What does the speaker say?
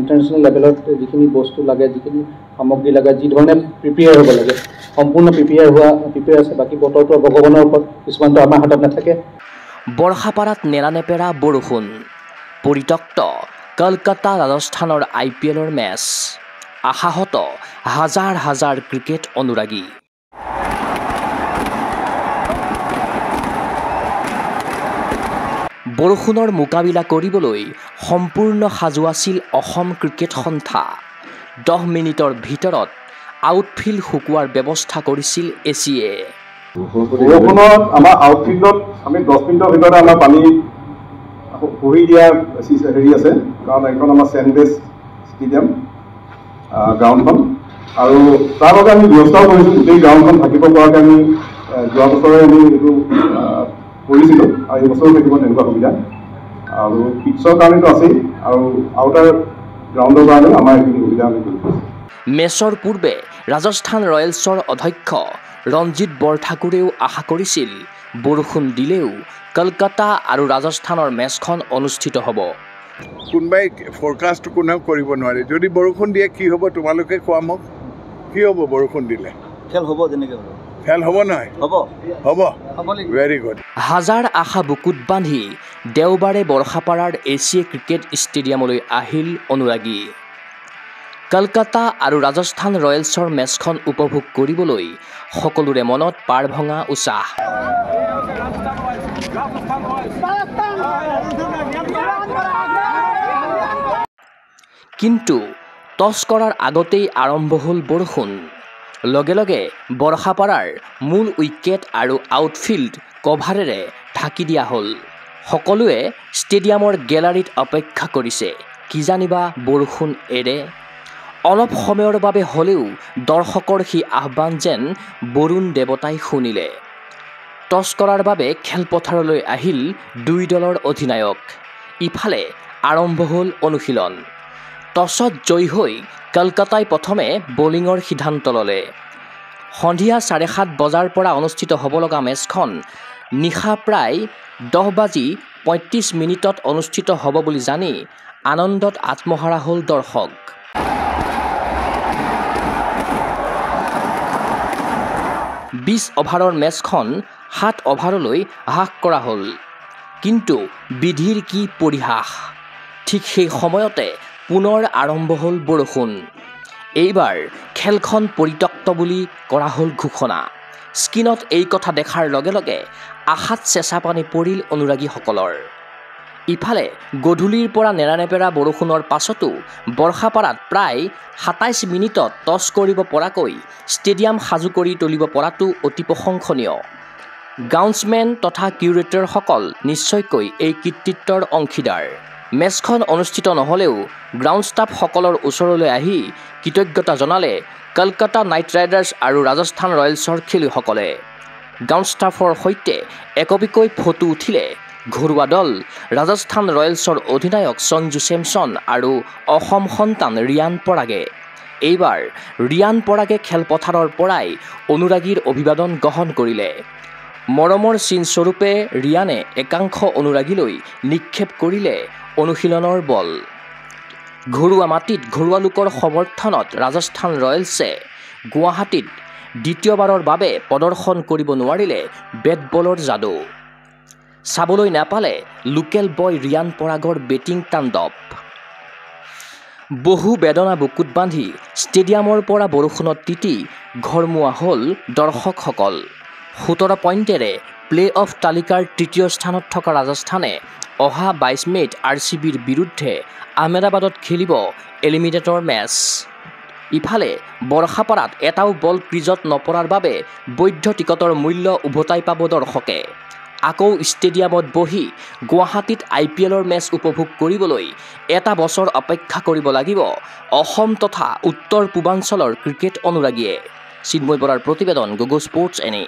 International লেভেলত যিখিনি বস্তু লাগে, যিখিনি সামগ্ৰী লাগে, যি ধৰণে প্ৰিপেয়াৰ হ'ব লাগে, সম্পূৰ্ণ প্ৰিপেয়াৰ আছে। বাকী বতৰটো ভগৱানৰ ওপৰত, কিছুমানটো আমাৰ হাতত নাথাকে। বৰ্ষাপাৰাত নেৰানেপেৰা বৰষুণ, পৰিত্যক্ত কলকাতা ৰাজস্থানৰ IPLৰ মেচ, আশাহত হাজাৰ হাজাৰ ক্ৰিকেট অনুৰাগী। বৰষুণৰ মোকাবিলা কৰিবলৈ সম্পূৰ্ণ সাজু আছিল অসম ক্ৰিকেট সন্থা। 10 মিনিটৰ ভিতৰত আউটফিল্ড শুকোৱাৰ ব্যৱস্থা কৰিছিল এচিয়ে। বৰষুণত আমাৰ আউটফিল্ডত আমি 10 মিনিটৰ ভিতৰতে আমাৰ পানী বহি দিয়া হেৰি আছে, কাৰণ এইখন আমাৰ চেণ্ডবেজ ষ্টেডিয়াম গ্ৰাউণ্ডখন, আৰু তাৰ বাবে আমি ব্যৱস্থাও কৰিছোঁ। গোটেই গ্ৰাউণ্ডখন থাকিব পৰাকৈ আমি যোৱা বছৰে আমি এইটো কৰিছিলোঁ, আৰু এই বছৰো থাকিব তেনেকুৱা সুবিধা। আৰু পিটছৰ কাৰণেতো আছেই, আৰু আউটাৰ গ্ৰাউণ্ডৰ কাৰণেও আমাৰ এইখিনি সুবিধা আমি কৰিছোঁ। মেচৰ পূৰ্বে ৰাজস্থান ৰয়েলছৰ অধ্যক্ষ ৰঞ্জিত বৰঠাকুৰেও আশা কৰিছিল বৰষুণ দিলেও কলকাতা আৰু ৰাজস্থানৰ মেচখন অনুষ্ঠিত হ'ব। কোনোবাই ফৰকাষ্ট কোনেও কৰিব নোৱাৰে। যদি বৰষুণ দিয়ে কি হ'ব তোমালোকে কোৱা মোক, কি হ'ব বৰষুণ দিলে? খেল হ'ব, যেনেকৈ হ'ব খেল হ'ব নহয়? হ'ব ভেৰি গুড। হাজাৰ আশা বুকুত বান্ধি দেওবাৰে বৰ্ষাপাৰাৰ এচিয়ে ক্ৰিকেট ষ্টেডিয়ামলৈ আহিল অনুৰাগী। কলকাতা আৰু ৰাজস্থান ৰয়েলছৰ মেচখন উপভোগ কৰিবলৈ সকলোৰে মনত পাৰ ভঙা উৎসাহ। কিন্তু টছ কৰাৰ আগতেই আৰম্ভ হ'ল বৰষুণ। লগে লগে বৰ্ষাপাৰাৰ মূল উইকেট আৰু আউটফিল্ড কভাৰেৰে ঢাকি দিয়া হ'ল। সকলোৱে ষ্টেডিয়ামৰ গেলাৰীত অপেক্ষা কৰিছে, কিজানিবা বৰষুণ এৰে। অলপ সময়ৰ বাবে হ'লেও দৰ্শকৰ সেই আহ্বান যেন বৰুণ দেৱতাই শুনিলে। টছ কৰাৰ বাবে খেলপথাৰলৈ আহিল 2 দলৰ অধিনায়ক। ইফালে আৰম্ভ হ'ল অনুশীলন। টছত জয়ী হৈ কলকাতাই প্ৰথমে বলিঙৰ সিদ্ধান্ত ল'লে। সন্ধিয়া 7:30 বজাৰ পৰা অনুষ্ঠিত হ'ব লগা মেচখন নিশা প্ৰায় 10:35 অনুষ্ঠিত হ'ব বুলি জানি আনন্দত আত্মহাৰা হ'ল দৰ্শক। 20 অভাৰৰ মেচখন 7 অভাৰলৈ হ্ৰাস কৰা হ'ল। কিন্তু বিধিৰ কি পৰিহাস, ঠিক সেই সময়তে পুনৰ আৰম্ভ হ'ল বৰষুণ। এইবাৰ খেলখন পৰিত্যক্ত বুলি কৰা হ'ল ঘোষণা। স্ক্ৰীণত এই কথা দেখাৰ লগে লগে আশাত চেঁচা পানী পৰিল অনুৰাগীসকলৰ। ইফালে গধূলিৰ পৰা নেৰানেপেৰা বৰষুণৰ পাছতো বৰ্ষাপাৰাত প্ৰায় 27 মিনিটত টছ কৰিব পৰাকৈ ষ্টেডিয়াম সাজু কৰি তুলিব পৰাটো অতি প্ৰশংসনীয়। গ্ৰাউণ্ডছমেন তথা কিউৰেটৰসকল নিশ্চয়কৈ এই কৃতিত্বৰ অংশীদাৰ। মেচখন অনুষ্ঠিত নহ'লেও গ্ৰাউণ্ড ষ্টাফসকলৰ ওচৰলৈ আহি কৃতজ্ঞতা জনালে কলকাতা নাইট ৰাইডাৰ্ছ আৰু ৰাজস্থান ৰয়েলছৰ খেলুৱৈসকলে। গ্ৰাউণ্ড ষ্টাফৰ সৈতে একপিকৈ ফটো উঠিলে ঘৰুৱা দল ৰাজস্থান ৰয়েলছৰ অধিনায়ক সঞ্জু চেমছন আৰু অসম সন্তান ৰিয়ান পৰাগে। এইবাৰ ৰিয়ান পৰাগে খেলপথাৰৰ পৰাই অনুৰাগীৰ অভিবাদন গ্ৰহণ কৰিলে। মৰমৰ চিনস্বৰূপে ৰিয়ানে একাংশ অনুৰাগীলৈ নিক্ষেপ কৰিলে অনুশীলনৰ বল। ঘৰুৱা মাটিত ঘৰুৱা লোকৰ সমৰ্থনত ৰাজস্থান ৰয়েলছে গুৱাহাটীত দ্বিতীয়বাৰৰ বাবে প্ৰদৰ্শন কৰিব নোৱাৰিলে বেট বলৰ যাদু। চাবলৈ নাপালে লোকেল বয় ৰিয়ান পৰাগৰ বেটিং তাণ্ডৱ। বহু বেদনা বুকুত বান্ধি ষ্টেডিয়ামৰ পৰা বৰষুণত তিতি ঘৰমুৱা হ'ল দৰ্শকসকল। 17 পইণ্টেৰে প্লে অফ তালিকাৰ তৃতীয় স্থানত থকা ৰাজস্থানে অহা 22 মে'ত RCBৰ বিৰুদ্ধে আহমেদাবাদত খেলিব এলিমিনেটৰ মেচ। ইফালে বৰ্ষাপাৰাত এটাও বল ক্ৰিজত নপৰাৰ বাবে বৈধ টিকটৰ মূল্য উভতাই পাব দৰ্শকে। আকৌ ষ্টেডিয়ামত বহি গুৱাহাটীত IPLৰ মেচ উপভোগ কৰিবলৈ এটা বছৰ অপেক্ষা কৰিব লাগিব অসম তথা উত্তৰ পূৰ্বাঞ্চলৰ ক্ৰিকেট অনুৰাগীয়ে। চিন্ময় বৰাৰ প্ৰতিবেদন, গগো স্পৰ্টছ NA।